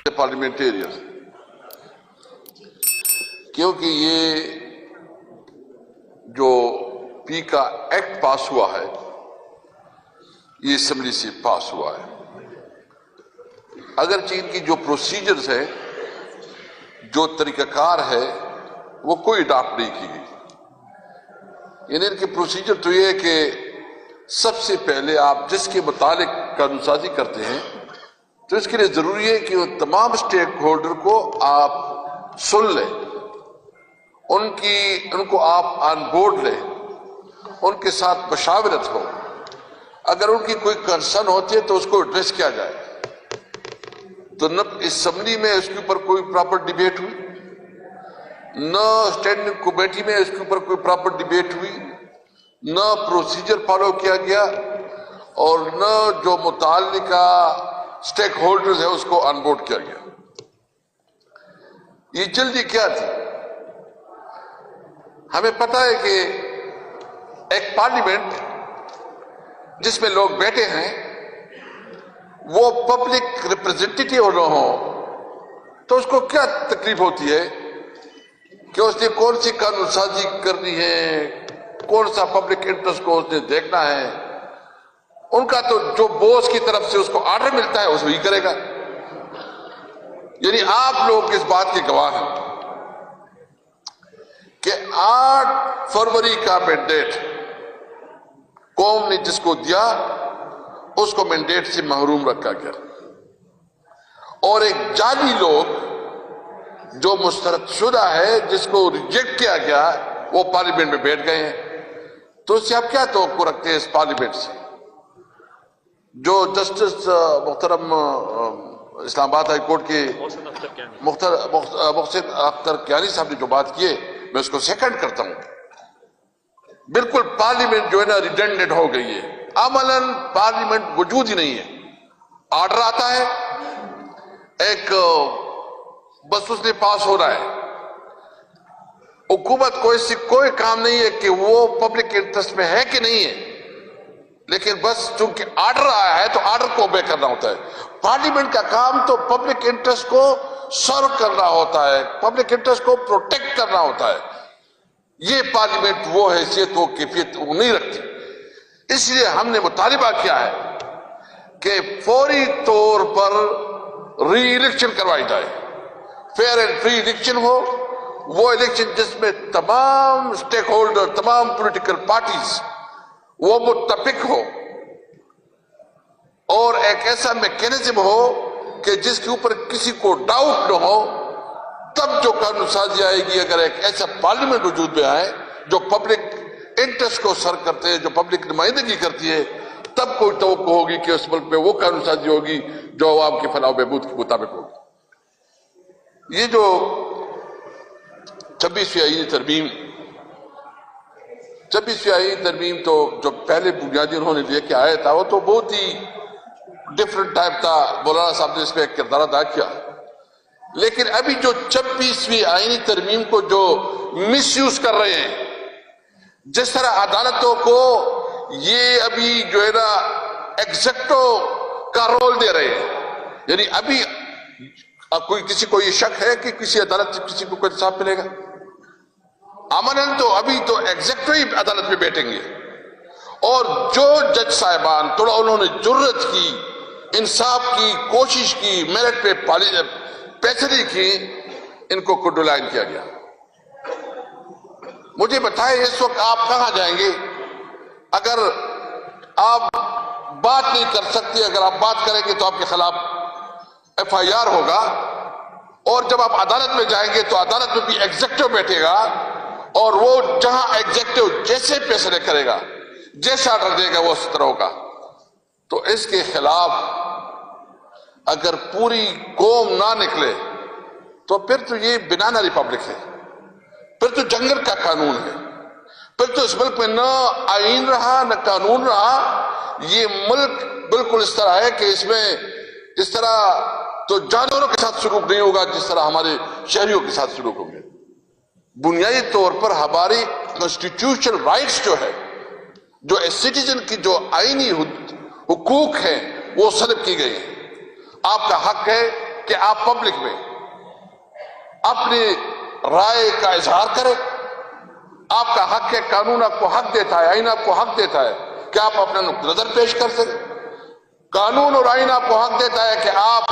Parliamentarian, کیونکہ یہ جو پی کا ایکٹ پاس ہوا ہے یہ اسمبلی سے پاس ہوا ہے، اگرچہ ان کی جو پروسیجرز ہے، جو طریقہ کار ہے، وہ کوئی اڈاپٹ نہیں کی گئی۔ یعنی ان کے پروسیجر تو یہ ہے کہ سب سے پہلے آپ جس کے متعلق قانون سازی کرتے ہیں تو اس کے لیے ضروری ہے کہ وہ تمام اسٹیک ہولڈر کو آپ سن لیں، ان کو آپ آن بورڈ لیں، ان کے ساتھ مشاورت ہو، اگر ان کی کوئی کنسرن ہوتی ہے تو اس کو ایڈریس کیا جائے۔ تو نہ اسمبلی میں اس کے اوپر کوئی پراپر ڈیبیٹ ہوئی، نہ اسٹینڈنگ کمیٹی میں اس کے اوپر کوئی پراپر ڈیبیٹ ہوئی، نہ پروسیجر فالو کیا گیا، اور نہ جو متعلقہ اسٹیک ہولڈرز ہے اس کو آن بورڈ کیا گیا۔ یہ جلدی کیا تھی؟ ہمیں پتہ ہے کہ ایک پارلیمنٹ جس میں لوگ بیٹھے ہیں وہ پبلک ریپرزینٹیٹیو نہ ہو تو اس کو کیا تکلیف ہوتی ہے کہ اس نے کون سی قانون سازی کرنی ہے، کون سا پبلک انٹرسٹ کو اس نے دیکھنا ہے۔ ان کا تو جو بوس کی طرف سے اس کو آرڈر ملتا ہے اس وہی کرے گا۔ یعنی آپ لوگ اس بات کے گواہ ہیں کہ 8 فروری کا مینڈیٹ قوم نے جس کو دیا اس کو مینڈیٹ سے محروم رکھا گیا، اور ایک جعلی لوگ جو مسترد شدہ ہے جس کو ریجیکٹ کیا گیا وہ پارلیمنٹ میں بیٹھ گئے ہیں۔ تو اس سے آپ کیا توقع رکھتے ہیں اس پارلیمنٹ سے؟ جو جسٹس محترم اسلام آباد ہائی کورٹ کے محسن اختر کیانی صاحب نے جو بات کی ہے میں اس کو سیکنڈ کرتا ہوں۔ بالکل پارلیمنٹ جو ہے نا ریڈنڈنٹ ہو گئی ہے، عملاً پارلیمنٹ وجود ہی نہیں ہے۔ آرڈر آتا ہے ایک بس اس نے پاس ہو رہا ہے، حکومت کو اس سے کوئی کام نہیں ہے کہ وہ پبلک انٹرسٹ میں ہے کہ نہیں ہے، لیکن بس چونکہ آرڈر آیا ہے تو آرڈر کو اوبے کرنا ہوتا ہے۔ پارلیمنٹ کا کام تو پبلک انٹرسٹ کو سرو کرنا ہوتا ہے، پبلک انٹرسٹ کو پروٹیکٹ کرنا ہوتا ہے۔ یہ پارلیمنٹ وہ حیثیت وہ کیفیت وہ نہیں رکھتی، اس لیے ہم نے مطالبہ کیا ہے کہ فوری طور پر ری الیکشن کروائی جائے، فیئر اینڈ فری الیکشن ہو، وہ الیکشن جس میں تمام اسٹیک ہولڈر، تمام پولیٹیکل پارٹیز وہ متفق ہو، اور ایک ایسا میکینزم ہو کہ جس کے اوپر کسی کو ڈاؤٹ نہ ہو۔ تب جو قانون سازی آئے گی، اگر ایک ایسا پارلیمنٹ وجود میں آئے جو پبلک انٹرسٹ کو سر کرتے ہیں، جو پبلک نمائندگی کرتی ہے، تب کوئی توقع ہوگی کہ اس ملک میں وہ قانون سازی ہوگی جو عوام کی فلاح و بہبود کے مطابق ہوگی۔ یہ جو 26ویں آئینی ترمیم تو جو پہلے بنیادی انہوں نے لے کے آیا تھا وہ تو بہت ہی ڈفرنٹ ٹائپ تھا، مولانا صاحب نے اس میں ایک کردار ادا کیا، لیکن ابھی جو 26ویں آئینی ترمیم کو جو مس یوز کر رہے ہیں، جس طرح عدالتوں کو یہ ابھی جو ہے نا ایگزیکٹو کا رول دے رہے ہیں، یعنی ابھی کسی کو یہ شک ہے کہ کسی عدالت سے کسی کو کوئی انصاف ملے گا؟ عملاً تو ابھی تو ایگزیکٹو ہی عدالت میں بیٹھیں گے، اور جو جج صاحبان تھوڑا انہوں نے جرت کی، انصاف کی کوشش کی، میرٹ پہ فیصلے کی، ان کو کنڈولائن کیا گیا۔ مجھے بتائیں اس وقت آپ کہاں جائیں گے؟ اگر آپ بات نہیں کر سکتے، اگر آپ بات کریں گے تو آپ کے خلاف FIR ہوگا، اور جب آپ عدالت میں جائیں گے تو عدالت میں بھی ایگزیکٹو بیٹھے گا، اور وہ جہاں ایگزیکٹو جیسے فیصلے کرے گا، جیسا آرڈر دے گا وہ اس طرح ہوگا۔ تو اس کے خلاف اگر پوری قوم نہ نکلے تو پھر تو یہ بنانا ریپبلک ہے، پھر تو جنگل کا قانون ہے، پھر تو اس ملک میں نہ آئین رہا نہ قانون رہا۔ یہ ملک بالکل اس طرح ہے کہ اس میں اس طرح تو جانوروں کے ساتھ سلوک نہیں ہوگا جس طرح ہمارے شہریوں کے ساتھ سلوک ہوں گے۔ بنیادی طور پر ہماری کانسٹیٹیوشنل رائٹس جو ہے، جو سٹیزن کی جو آئینی حقوق ہیں وہ سلب کی گئی ہیں۔ آپ کا حق ہے کہ آپ پبلک میں اپنی رائے کا اظہار کریں. آپ کا حق ہے, قانون آپ کو حق دیتا ہے, آئین آپ کو حق دیتا ہے کہ آپ اپنا نقطہ نظر پیش کر سکیں. قانون اور آئین آپ کو حق دیتا ہے کہ آپ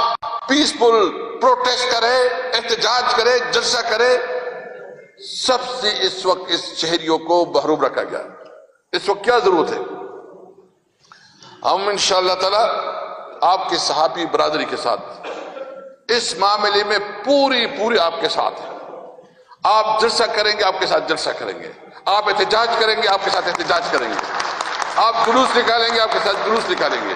پیسفل پروٹیسٹ کریں, احتجاج کریں, جلسہ کریں. سب سے اس وقت اس شہریوں کو محروم رکھا گیا. اس وقت کیا ضرورت ہے؟ ہم انشاءاللہ تعالی آپ کے صحابی برادری کے ساتھ اس معاملے میں پوری آپ کے ساتھ ہیں. آپ جلسہ کریں گے, آپ کے ساتھ جلسہ کریں گے. آپ احتجاج کریں گے, آپ کے ساتھ احتجاج کریں گے. آپ جلوس نکالیں گے, آپ کے ساتھ جلوس نکالیں گے.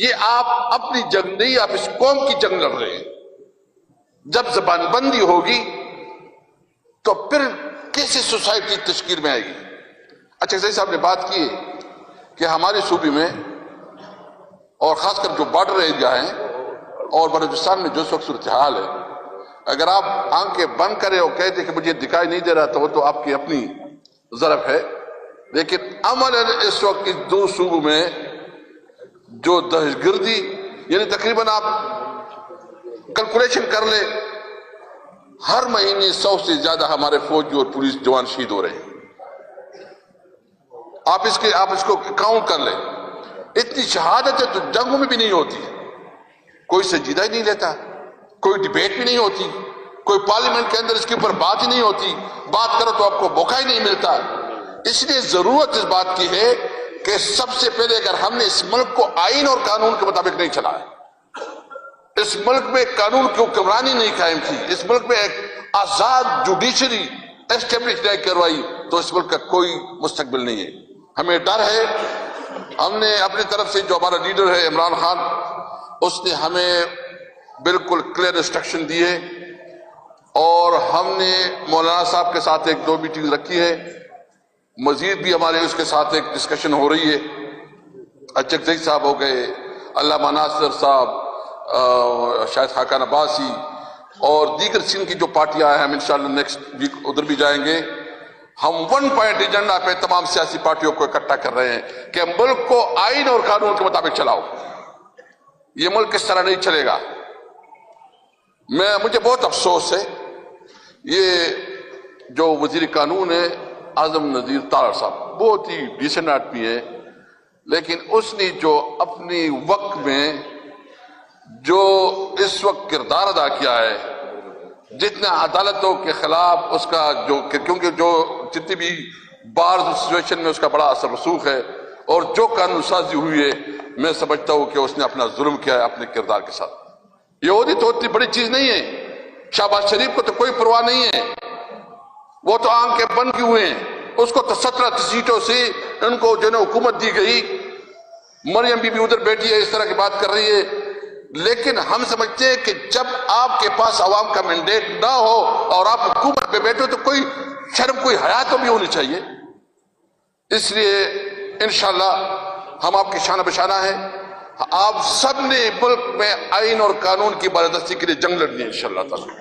یہ آپ اپنی جنگ نہیں, آپ اس قوم کی جنگ لڑ رہے ہیں. جب زبان بندی ہوگی تو پھر کیسے سوسائٹی تشکیل میں آئے گی؟ اچھا صحیح صاحب نے بات کی ہے کہ ہمارے صوبے میں اور خاص کر جو بارڈر ایریا ہیں اور بلوچستان میں جو اس وقت صورتحال ہے, اگر آپ آنکھیں بند کریں اور کہتے کہ مجھے دکھائی نہیں دے رہا تو وہ تو آپ کی اپنی ضرف ہے. لیکن عملاً اس وقت اس دو صوبوں میں جو دہشت گردی, یعنی تقریباً آپ کیلکولیشن کر لیں, ہر مہینے 100 سے زیادہ ہمارے فوجی اور پولیس جوان شہید ہو رہے ہیں. آپ اس کو کاؤنٹ کر لیں. اتنی شہادتیں تو جنگوں میں بھی نہیں ہوتی. کوئی سنجیدہ ہی نہیں لیتا, کوئی ڈیبیٹ بھی نہیں ہوتی, کوئی پارلیمنٹ کے اندر اس کے اوپر بات ہی نہیں ہوتی. بات کرو تو آپ کو موقع ہی نہیں ملتا. اس لیے ضرورت اس بات کی ہے کہ سب سے پہلے اگر ہم نے اس ملک کو آئین اور قانون کے مطابق نہیں چلایا, اس ملک میں قانون کی حکمرانی نہیں قائم کی, اس ملک میں ایک آزاد جوڈیشری اسٹیبلش نہیں کروائی, تو اس ملک کا کوئی مستقبل نہیں ہے. ہمیں ڈر ہے. ہم نے اپنی طرف سے, جو ہمارا لیڈر ہے عمران خان, اس نے ہمیں بالکل کلیئر انسٹرکشن دیے اور ہم نے مولانا صاحب کے ساتھ 1-2 میٹنگ رکھی ہے. مزید بھی ہمارے اس کے ساتھ ایک ڈسکشن ہو رہی ہے. اچک صاحب ہو گئے, علامہ ناصر صاحب, شاید خاقان عباسی اور دیگر سندھ کی جو پارٹیاں ہیں, ہم انشاءاللہ نیکسٹ ویک ادھر بھی جائیں گے. ہم 1 پوائنٹ ایجنڈا پہ تمام سیاسی پارٹیوں کو اکٹھا کر رہے ہیں کہ ملک کو آئین اور قانون کے مطابق چلاؤ. یہ ملک اس طرح نہیں چلے گا. مجھے بہت افسوس ہے, یہ جو وزیر قانون ہے اعظم نذیر تارڑ صاحب بہت ہی ڈیسنٹ آدمی ہے, لیکن اس نے جو اپنی وقت میں جو اس وقت کردار ادا کیا ہے, جتنا عدالتوں کے خلاف اس کا جو, کیونکہ جو جتنی بھی بار سچویشن میں اس کا بڑا اثر رسوخ ہے, اور جو قانون سازی ہوئی ہے, میں سمجھتا ہوں کہ اس نے اپنا ظلم کیا ہے اپنے کردار کے ساتھ. یہ عہدے تو اتنی بڑی چیز نہیں ہے. شہباز شریف کو تو کوئی پرواہ نہیں ہے, وہ تو آنکھیں بند کیے ہوئے ہیں. اس کو تو 17 سیٹوں سے ان کو جو حکومت دی گئی. مریم بی بی ادھر بیٹھی ہے, اس طرح کی بات کر رہی ہے. لیکن ہم سمجھتے ہیں کہ جب آپ کے پاس عوام کا مینڈیٹ نہ ہو اور آپ حکومت پہ بیٹھے تو کوئی شرم, کوئی حیا تو بھی ہونی چاہیے. اس لیے انشاءاللہ ہم آپ کی شانہ بشانہ ہیں. آپ سب نے ملک میں آئین اور قانون کی بالادستی کے لیے جنگ لڑنی ہے انشاءاللہ تعالی.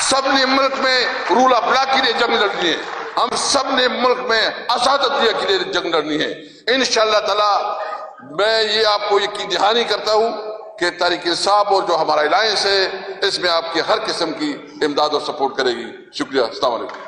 سب نے ملک میں رول آف لا کے لیے جنگ لڑنی ہے. ہم سب نے ملک میں اساتذہ کے لیے جنگ لڑنی ہے انشاءاللہ تعالی. میں یہ آپ کو یقین دہانی کرتا ہوں کہ تحریک انصاف اور جو ہمارا الائنس ہے, اس میں آپ کی ہر قسم کی امداد اور سپورٹ کرے گی. شکریہ. السلام علیکم.